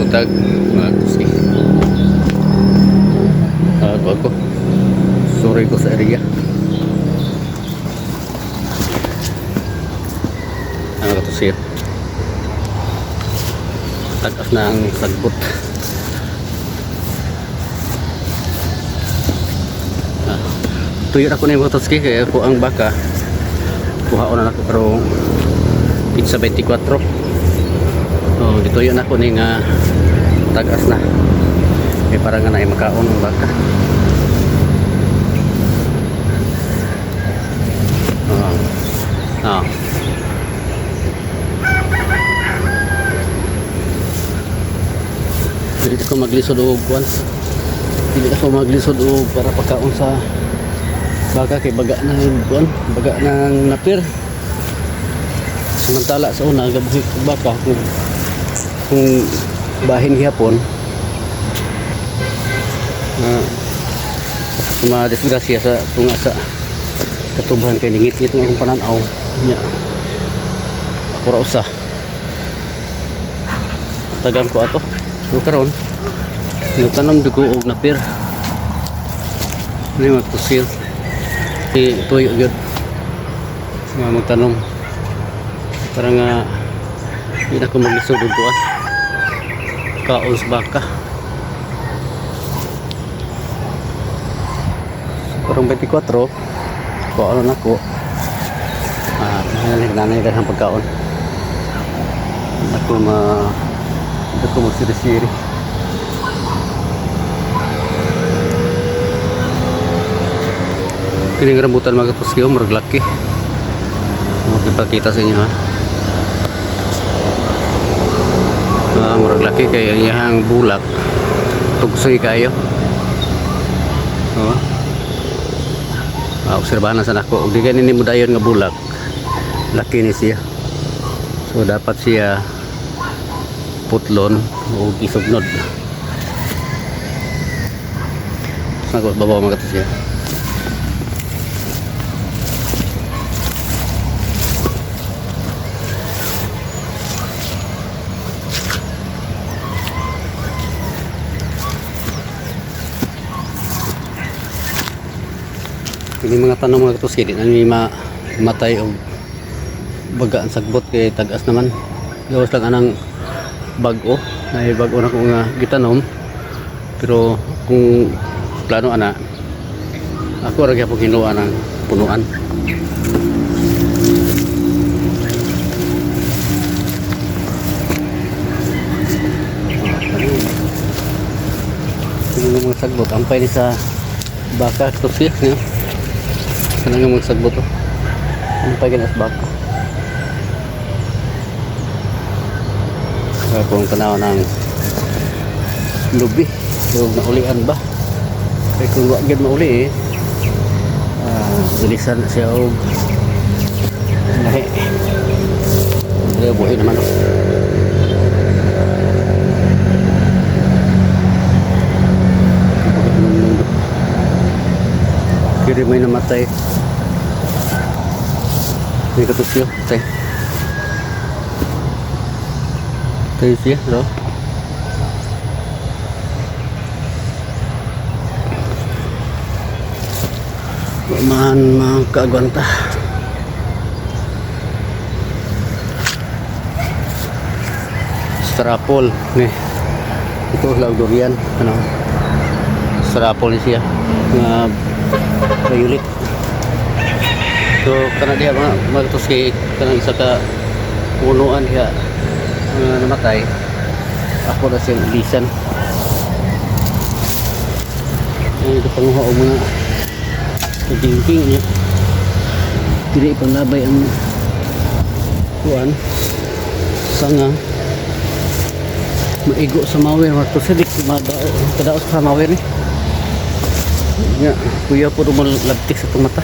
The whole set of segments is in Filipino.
buntag mga tuski. Ako sorry ko sa area ano ka tuski, tagas na ang sagbot. Tuyo na ko na yung mga tuski kaya po ang baka kuha ko na ako pero pizza 24. Dituyo na ko ni nga tagas na may parang nga na ay makaon ng baka. Hindi ako maglisod og kwan, hindi ako maglisod og para pagkaon sa baka kay baga na yung kwan, baga ng napir. Samantala sa una gabuhit og baka kung bahin hapon madisgrasya sa tunga sa katubahan kay ningit-ngit ng akong pananaw nya pura usa tagang ko ato so karon nagtanom dugo og napir ni magtusil tuyo gyud nga magtanom para nga hindi na ko maglisod og kuan kaon sa baka. Karong 24 ko ano na ko nanay daghang pagkaon ako magsiri-siri. Kining rambutan mga katuski murag laki makipakita sa inyo ha. Murag laki kaya iyang bulak tugsoy kayo. Obserbahan na sa nako di ganini mo dayon nga bulak laki ni siya so dapat siya putlon o isugnod nako babaw mga to siya. Ini mga tanong mga katuski di na matay o baga ang sagbot kay tagas naman gawas lang anang bag-o na bag-o na kong gitanom pero kung plano ana ako ra gyapon kinuha ng punuan. Ini mga sagbot ang pay ni sa baka katuski niya. Sana nga magsagbot to. Ano pa ginas baka? Kung tanaw ng lubi, huwag na ulian ba? Kaya kung wag yan mauli bilisan na siya o lahi. Kaya buhay naman o. Kiri may namatay. May katusyo, tay. Tay siya, no? Man makagwanta. Strapol, nih. Ito laug durian, ano? Strapol ni siya. Violet. So kana diha mga tuski kanang isa ka punuan diha namatay ako na siyang lisan ito panguha o mga kagingking niya dili panlabay ang kuan sanga maigo sa mawer mga tuski kadaos sa mawer ni nga kuya po rumalagtik sa itong mata.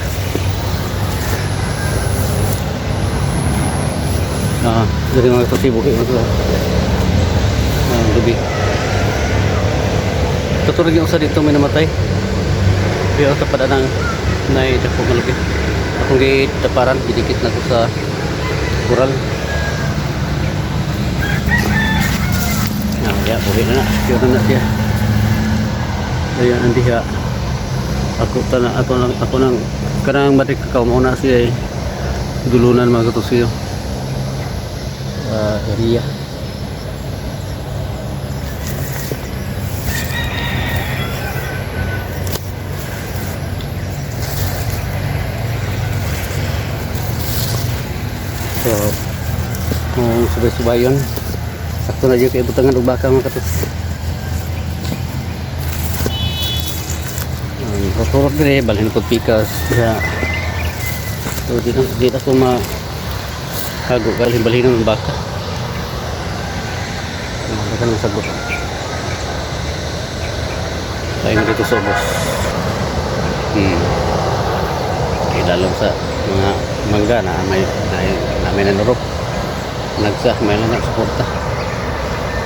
Dari mga kasibo kayo gabi katulad yung usa dito may namatay pero tapada ng naidapog na lagi akong gitaparan didikit na ko sa kural kaya po Uwi na na. Yun na siya. Ayan, hindi ha. Ako nang kanang matik kakaw mo na siya dulunan mga katusyo. Area. So, kung subay-subayon, sakto na dyan kayo butangan o baka mga katusyo. Rotor dire balhin ko pikas ya. So dito ko hago balhin ng baka. Baka nang sagot. Tayo mo dito sa ubos. Ilalong sa mga mangga na may nanurok. Nagsa may lang suporta.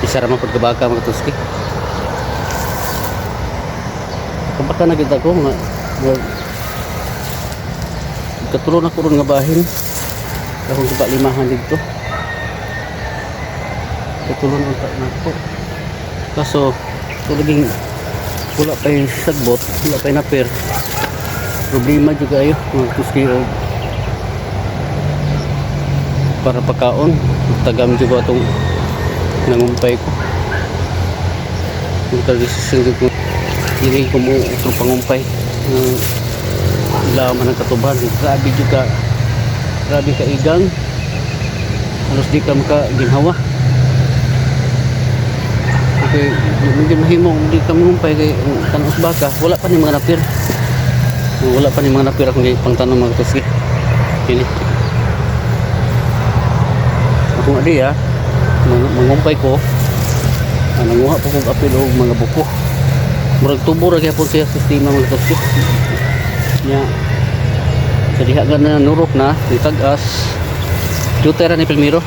Isa ra man pud ka baka mga tuski. Kapag nakita ko nga katulon ako ron nga bahin akong kupa limahan dito katulon na ako kaso tulaging wala pa yung sagbot wala pa yung naper problema juga ayo mga tuski o para pagkaon tagam juga itong nangumpay ko yung kalisising ko hindi ko mo itong pangumpay ng laman ng katuban grabe ka igang halos di ka makaginhawa okay hindi mahimo di ka mangumpay kay tanos baka wala pa ni mga napir akong pangtanong mga tuski ini ako nga di mangumpay ko nanguha po kong apil o mga buko murag tubo ra gyapon siya sistema mga tuski nya sa diha na nurok na ni tag-as jutera ni Pilmiro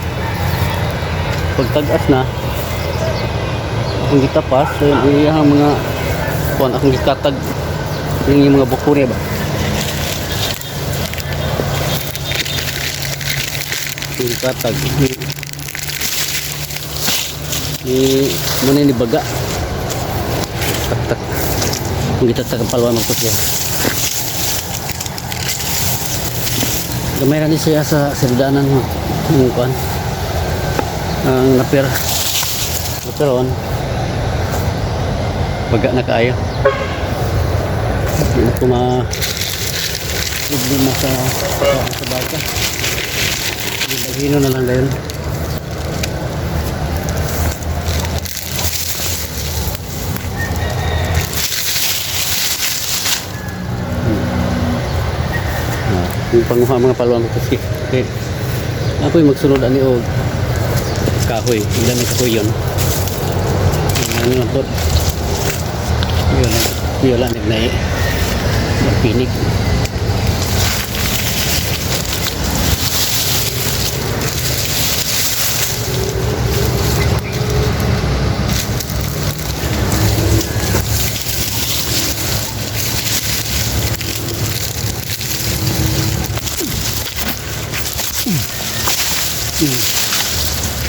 pag tag-as na akong gitapas so yung mga kuan akong gikatag yung mga buko niya ba akong gikatag muna ni baga tak kita tak kepala maksud ya gamay rin siya sa sirdanan ng kuan ang napir napiron baga na kaayo hindi ko problema sa baka hino na lang gayon yung panguha mga paluang kasi okay. Ako yung magsunod ani o kahoy ilan na kahoy yun ano yung pot yun lang nagnay magpinig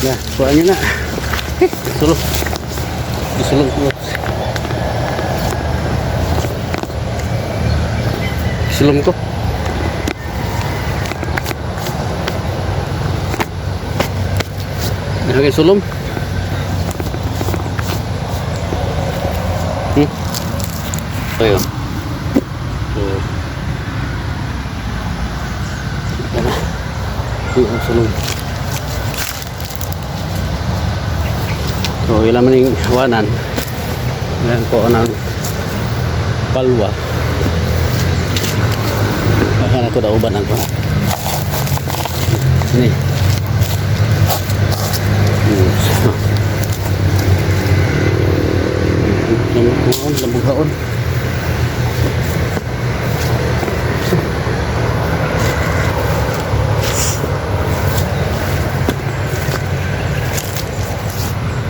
nah, soalnya nak sulung ko ilagay sulong ayo yung sulong so ilan man yung hawanan yan ko ng palwa baka na ko dauban ako ini lambung haon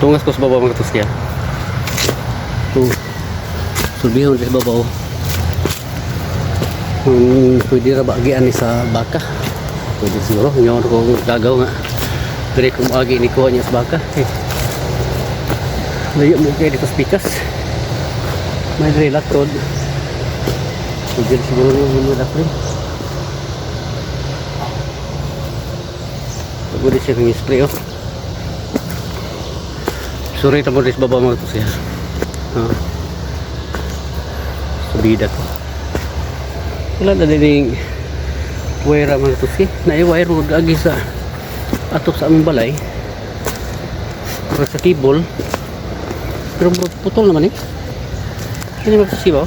tungas ko sa baba mga tuskya ito sulbihon sa baba pwede ra bagian ni sa baka pwede siguro nyon ko gagaw nga dire kung agi ni ko niya sa baka layo mo kayo dito sa pikas. May relaktod. Pwede siguro yung relaktod. Pwede siya kong spray oh. Sorry tamo rin baba mga ito siya. Subida ko. Wala na din wire mga ito siya. Nai-wire mo agi sa atok sa aming balay. Para sa cable. Pero putol naman eh. Hindi mo kasi ba?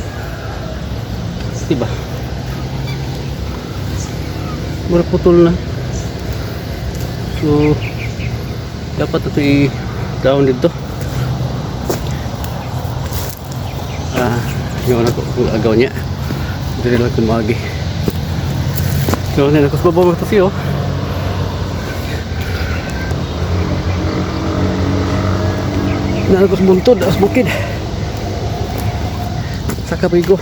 Diba? Mura putol na. So dapat ito i-down dito. Yung ako agaw niya. Hindi lang kumagi. So na ako sa baba ito siya. Nalagos buntod as bukid sa kapigo.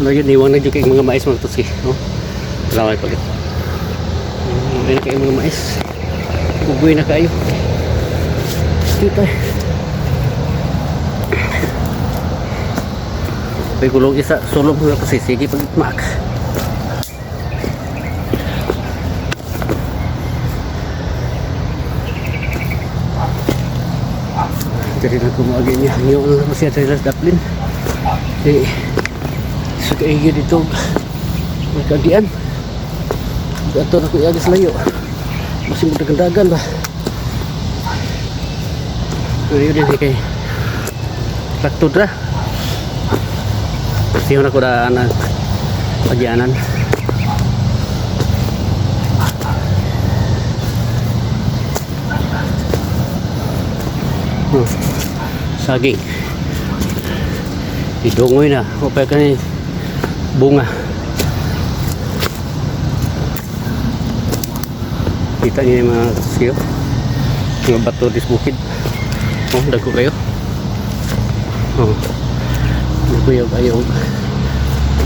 Lagi niwang na juga mga mais mga tusi no? Lamay pagit ayun kayo mga mais bubuhay na kayo dito may kulong isa sulong mo kasi sige pag itmak jadi na kumagin niya yung ano siya sa daplin suka iya dito magkagian ato na ko iagis layo masih magdagandagan ba ayun din kay laktod ra siya na ko da anak pagianan saging idungoy na upay ka ni bunga kita niyo yung mga siyo mga bato dis bukid dago kayo dago kayo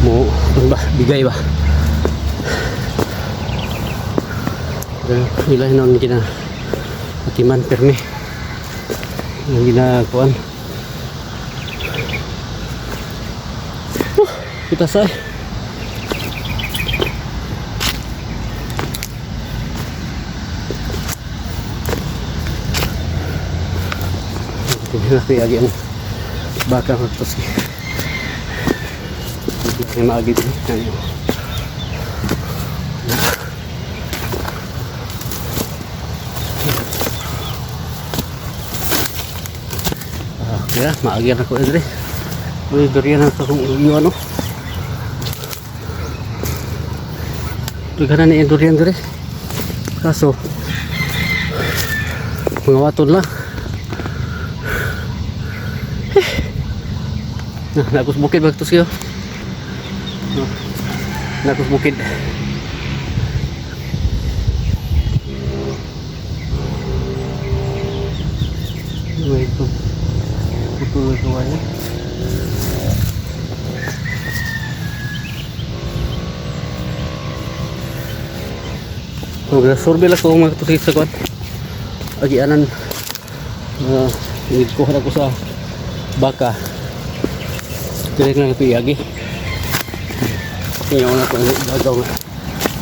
mo ba bigay ba ilahin naman kina atiman permi yung ginakuan kita say tingnan lagi ang baka magtos may maagit ano kaya maagyan ako Andre may durian na sa kung yung ano tuganan na yung durian Andre kaso mga waton lang nakus bukid bagtos kayo nakus bukid ito putol ito wala sorbe lang ko magtusik sa kuwan agianan kuha na ko sa baka direk na ito iagi kaya wala ko gagaw nga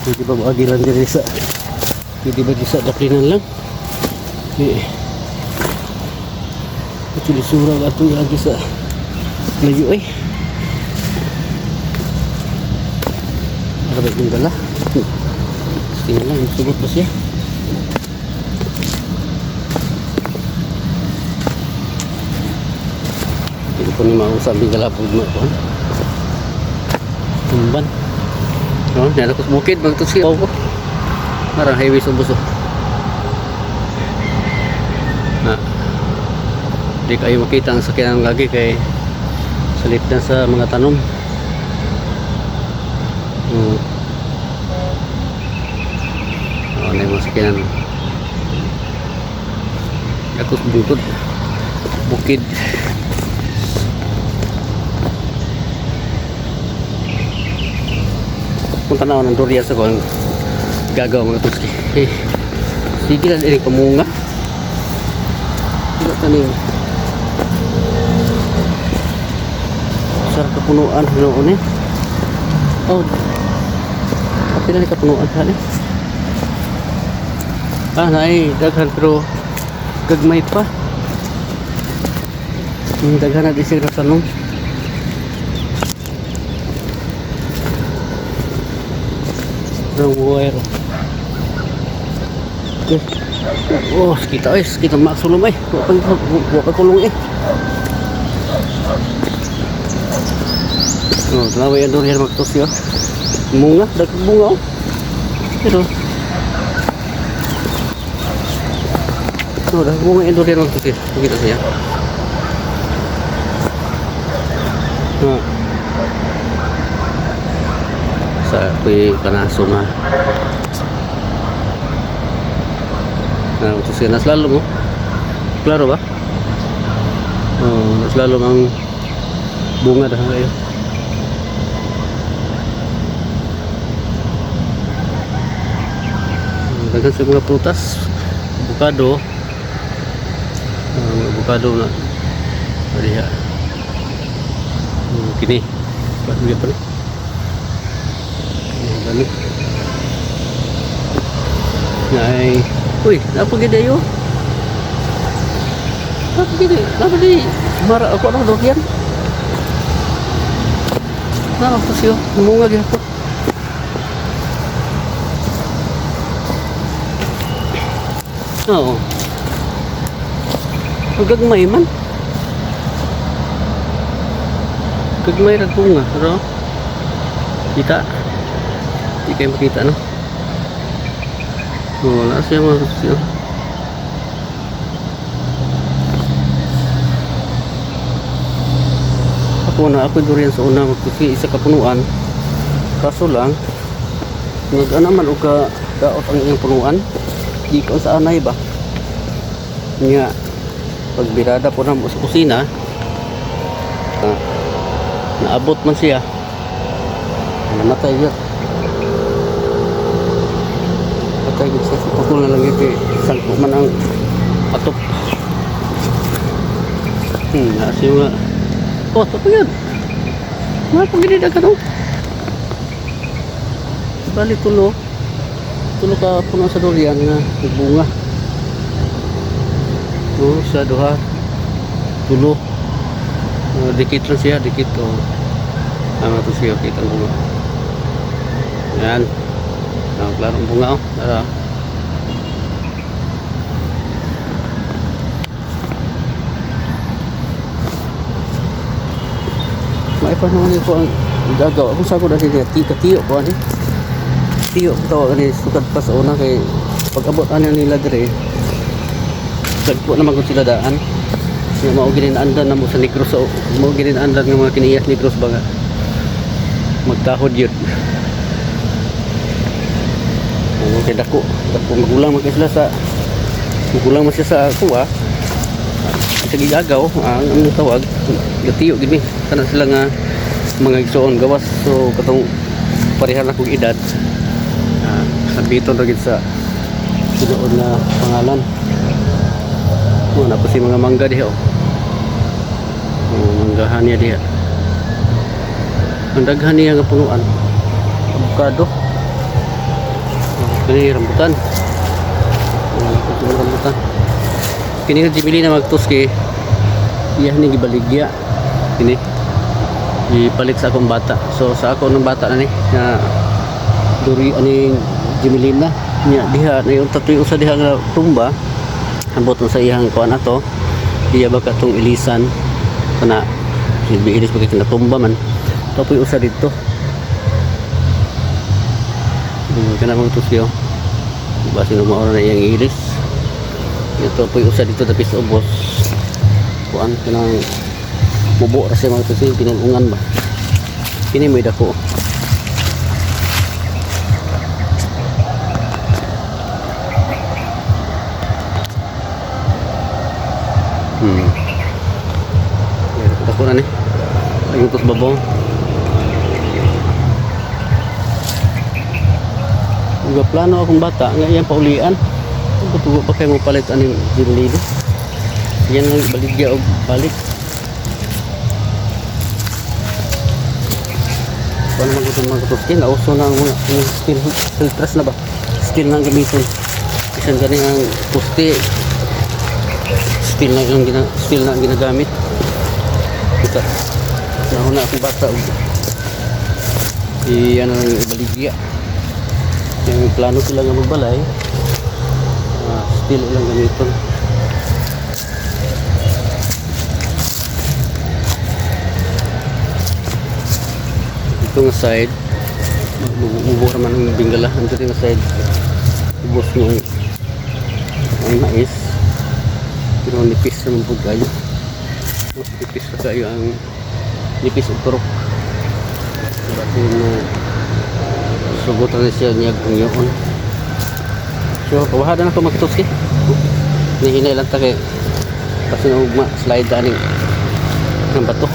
hindi ba agi lang diri sa hindi ba sa dakinan lang ito di surag ato iagi sa layo ay marabay yung dala tingnan lang yung sugot pa siya hindi ko ni mausap yung galapod mo ko tumban nara ko sa bukid magtusi ako marang highway sa buso hindi kayo makita ang sakyanan lagi kay salit na sa mga tanom ano yung mga sakyanan ako sa bukid bukid kung tanaw ng durian sa kung gagaw mga tuski sige lang ini kamunga Tidak tanim. Besar kepunuan noon eh. Oh. Tapi na kepunuan kan eh. Naay daghan pero gagmay pa. Daghan na di siya tanong. Wire. Okay. Oh, kita maksulum eh. Buat kulung eh. Oh, telawe yang durian maktos ya. Bunga, dah bunga. Itu. Oh, dah bunga yang durian maktos ya. Begitu saja. Nah. Sa panaso na. Nah, untuk sih selalu mo. Klaro ba? Oh, selalu ang bunga dah kayo. Dagan sa mga prutas, avocado. Avocado na. Diha. Kini. Ba't pa rin? Ano? Ay, uy, apa gede yo? Apa gede? Apa di marah aku orang durian? Nah, apa sih yo? Munga gitu. Oh. Gagmay man. Gagmay ra bunga, pero kita di kayak makita no. Oh, wala siya mga siya. Ako durian sa una magkusi isa kapunuan. Kaso lang nag-anaman og ka daot ang iyang punuan. Di ko sa anay ba. Nya pagbirada po na sa kusina. Naabot man siya. Namatay yun. Patay yun sa pukul na lang ito. Sangko man ang atop. Nasi nga. Oh, ito po yun. Mga paginidag ka no? Bali tulo. Tulo ka puno sa durian nga. Nagbunga. Oh, sa duha. Tulo. Dikit lang siya. Dikit. Oh. Tama ito siya. Kita ang bunga. Yan. Ang klarong bunga oh. Tara. Maipa naman ito ang gagawa. Kung saan ko na siya tiyo po. Tiyo ito. Sukad pa sa una kay pag-abot nila dire. Sagpo naman kung sila daan. Yung mga gininaandan na mo sa Negros. Mga gininaandan ng mga kiniyas Negros ba nga. Magkahod yun. Okay, dako magulang man sila sa magulang man siya sa kuha sa gigagaw ang tawag gatiyo gini kana sila nga mga igsoon gawas so katong parehan akong edad sabiton ra gid sa tinuod na pangalan na po si mga mangga diha manggahan niya diha ang daghan niya nga punuan avocado. Ini rambutan. Rambutan. Kini nga dibili na magtos kay iya ni gibaligya. Kini ipalit sa akong bata. So sa ako ng bata na ni na duri ani Jimelina nya diha na yung tatoy usa diha nga tumba. Ambot sa iyang kuan ato. Iya ba katong ilisan kana ilis pagka tumba man. Tapoy usa dito. Kana mong tusyo basi lumaon na iyang iris ito po usa dito tapos ubos kuan kanang mubo ra siya mga tusyo pinulungan ba kini may dako dako na ni ay utos babong Uga plano akong bata nga iyang paulian. Tugo pa kayo mo palit aning Jimelina. Yan lang baligya o balik. Paano mga katuski? Nauso na ang mga steel filters na ba? Steel na ang gamiton. Isang galing ang pusti. Steel na ang ginagamit. Kita. Nahuna akong bata. Yan ang baligya. Yung plano sila nga magbalay. Steel lang gamiton. Ito nga side mag-ubos naman ng bingala. Ito nga side ubos mo ang mais, pero nipis naman po kayo. Mas nipis na kayo ang nipis ang turok. Kasi sugutan na siya niyag ang yun. So kawahada na ito magtuski. Nihinay lang ta kay kasi na slide daning ng bato.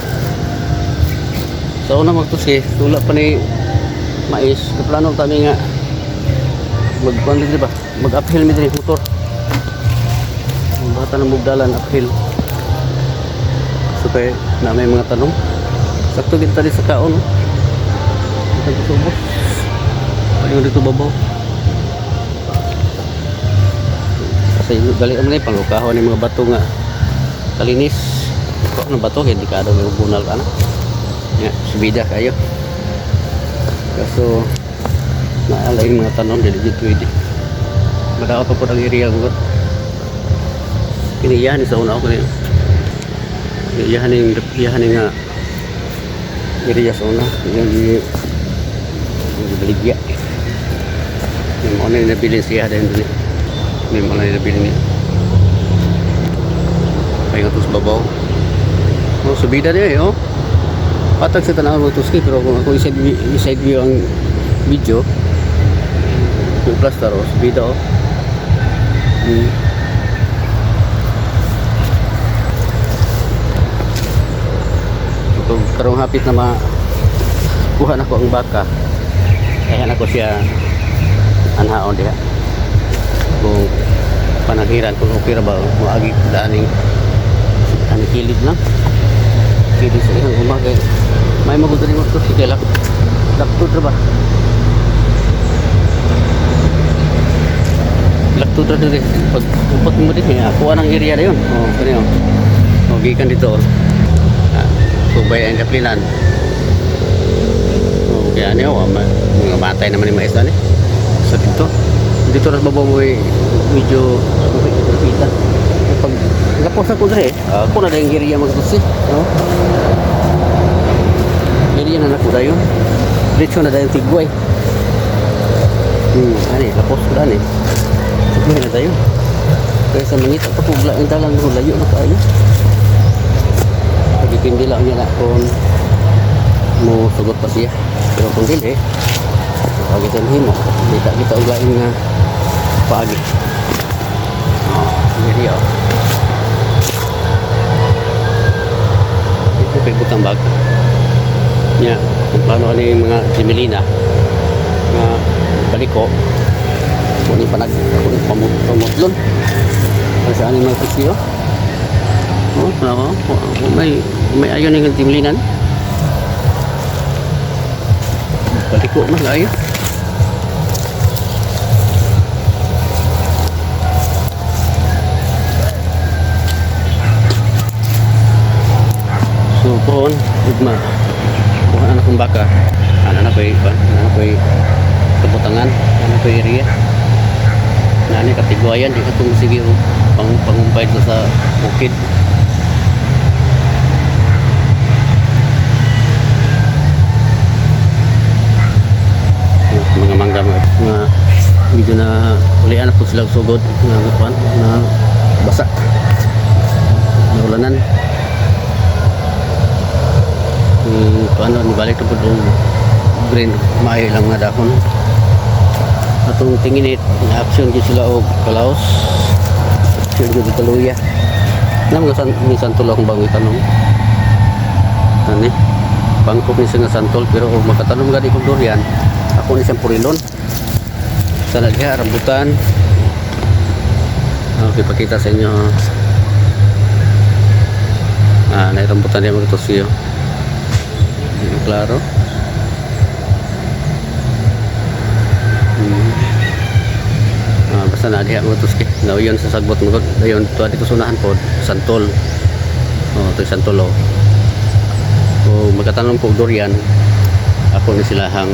So una magtuski, tula pa ni mais. Plano kami nga mag-kuan dito ba? Mag-uphill mi diri motor. Ang bata na mugdalan uphill. So kay na may mga tanong. Sakto gid tali sa kaon. Ito subos. Paling dito babaw. Kasi gali man ni pangukahon ni mga bato nga kalinis. Kok na bato hindi ka daw bunal ana. Ya, subida kayo. Kaso naalay mga tanong dili dito pwede. Madao pa po ang area ko. Kiniyahan sa una ko kini. Iyahan nga area sa una. Yung baligya. Yung ano yung nabili siya din dito. Yung ano yung nabili niya. Pahinga ito sa babaw. Oh, subida niya eh, oh. Patag sa tanaw ng tuski, pero kung ako iside view ang video yung plaster o subida o ito karong hapit na makuha na ko ang baka kaya na ko siya anhaon diha kung pananghiran kung okay ra ba maagi daaning ang kilid na kilid sa ihang umagay may magudo rin mo sige lang laktud ra ba laktud ra diri pag upot mo din ako anang area na yun kani gikan dito subay ang kaplinan kaya niyo mga batay naman ni maestra ni sa dito ras babaw mo medyo kita pag lapos ako diri ako na dayong area magtusi area na nako dayon dito na dayong tigway ani lapos ko ani tigway na dayon kaya sa mangita pa pugla ang dalang ko layo na kayo pagipindi lang niya na kung mo sugot pa siya pero kung dili pagitan himo kita ulain nga paagi area ito pagputang bag nya kung paano ani mga Jimelina nga baliko kung panag pamutlon ang saan yung mga kusiyo may ayon yung Jimelinan baliko mas ayo so pohon ugma pohon anak kong baka anak ko'y kabutangan anak ko'y area nani katigwayan di ka itong sige pangumpay sa bukid mga mangga mga medyo na ulian na po sila sugod na basa na ulanan paano nibalik na po itong green maayo lang nga dahon atong tinginit na action dyan sila o kalaos action dyan dito luya na mga santol akong bago itanong ano bangkok ni nga santol pero makatanong gani kong durian ako ni siyang purilon sana diya rambutan okay pakita sa inyo Nairambutan dia mga tuskyo. Klaro. Basta na diha mga tuski. Dayon sa sagbot mo. Dayon to dito sunahan po. Santol. Ito santol o. Magkatanong po durian. Ako ni silahang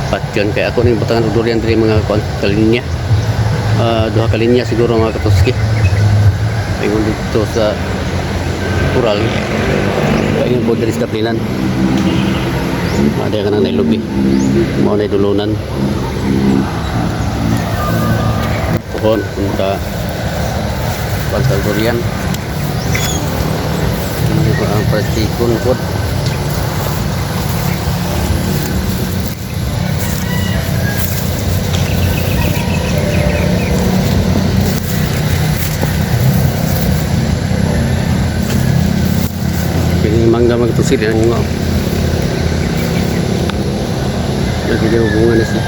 patyon. Kaya ako ni batangan durian dari mga kalinya. Duha kalinya siguro mga katuski. Ayun dito sa Pural. Ayun po dari sa Kaplinan. Ada ka na nailubi. Mau na dulunan. Pohon punta Bantag durian. Ini ko ang pratikon po. Ini mangga magtusid ang mga. Jadi hubungan sih.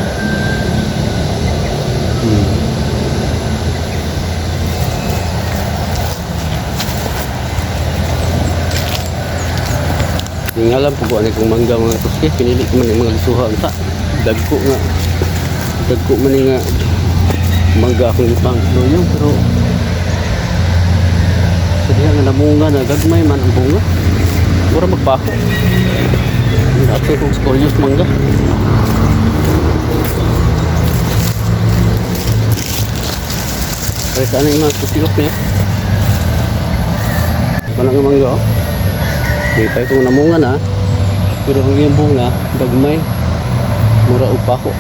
Ngalam po ko ani kung mangga mga tuski pinili ko man mga lisuha unta dagko man nga mangga akong ipang doyong pero sadya nga namunga na gagmay man ang bunga mura magpako dati kong scoreos mangga kaya saan yung mga tuskilok niya parang nga mangga oh. Kaya kung namunga na pero ang iyong bunga dagmay mura upako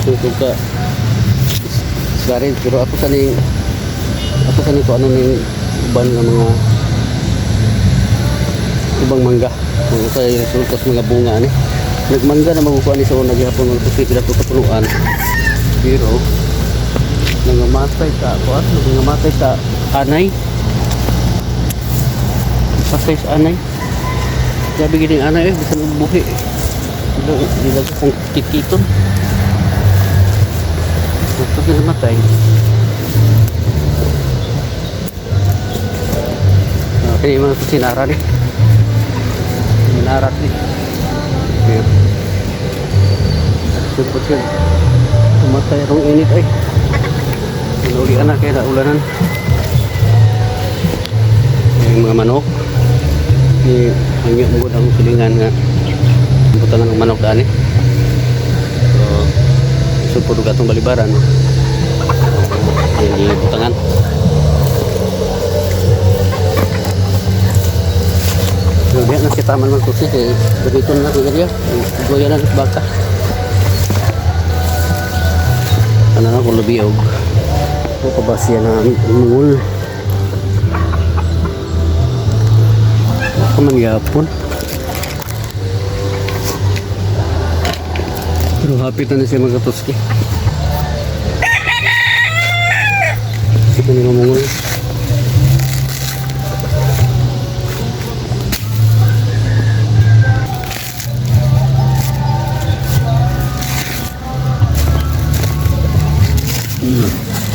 so ka sarin pero ako saning ko ano ning uban nga mga ibang mangga kung sa resulta sa mga bunga ni nagmangga na makukuha ni sa una gihapon ng tusi pila tutupuluan pero nangamatay ta anay pasay sa anay sabi gining anay bisan buhi dilag kong tikiton ito kinamatay kaya yung mga sinara ni minarat ni sipot yun tumatay rong init ay pinaulian na kaya naulanan yung mga manok hangyo mo ang silingan nga butangan ng manok daan so puro gatong balibaran yung butangan so diyan na kita man magtusi kaya ganito na kaya diya goya na baka ano na kung lubiog o kabasya na mungul mangyapon pero hapit na siya magkatuski kasi kung namungol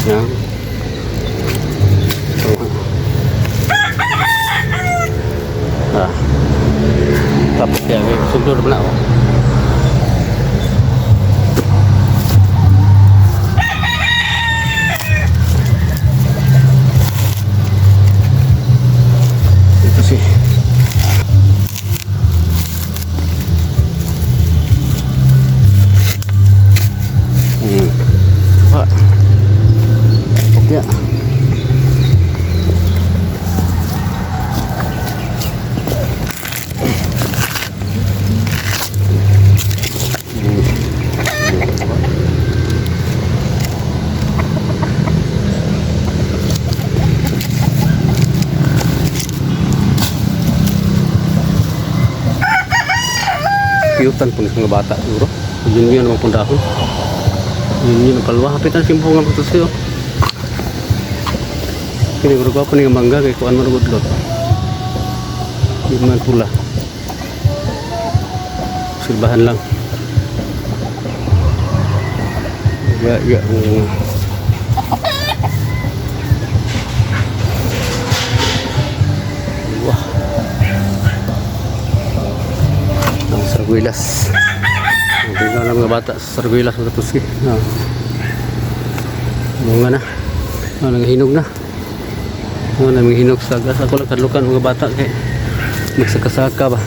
yan tapos yan sundor na ako ito sih pak oke piutan pun mga bata siguro yun naman pong dahon yun ang palwa hapitan simpo nga putos siyo kiniguro ko ako nga mangga kaya kuan manugudlot hindi man pula silbahan lang Sarguilas. Tingnan lang mga bata sa Sarguilas mga katuski. Bunga na. Nanghinog na. Nanghinog sa gas. Ako lang kadlukan mga bata kay magsakasaka ba.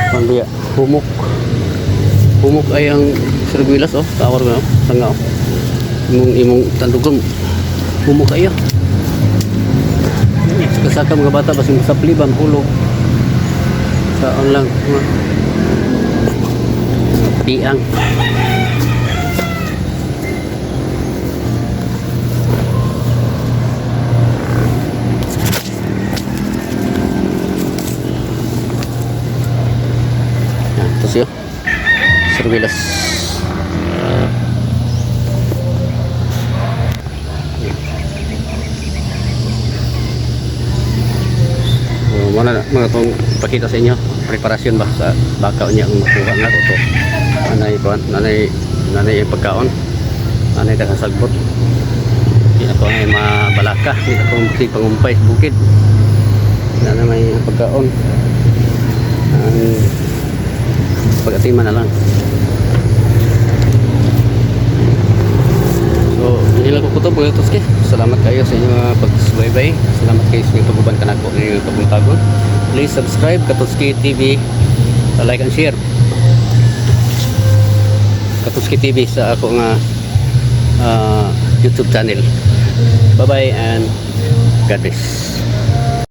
Pandiya, humok. Humok ay ang Sarguilas oh, tawar ko na, tanga oh. Imong tandugom. Humok kayo. Sakasaka mga bata basing sapli ba hulog. Saan lang tiang. Ito siya Sarguilas. Muna mga itong pakita sa inyo preparasyon ba sa bakaw niya ang makuha na ito. Nanay yung pagkaon, nanay nakasagbot. Hindi ako ay mabalaka, hindi ako pangumpay sa bukid. Nanay may pagkaon, ang pag-atiman na lang. So ilang ko ito mga tuski. Salamat kayo sa inyong pagsubaybay. Salamat kayo sa inyong pagbuban kanako ng pagpuntagon. Please subscribe Katuski TV, like and share Katuski TV sa ako nga YouTube channel. Bye bye and God bless.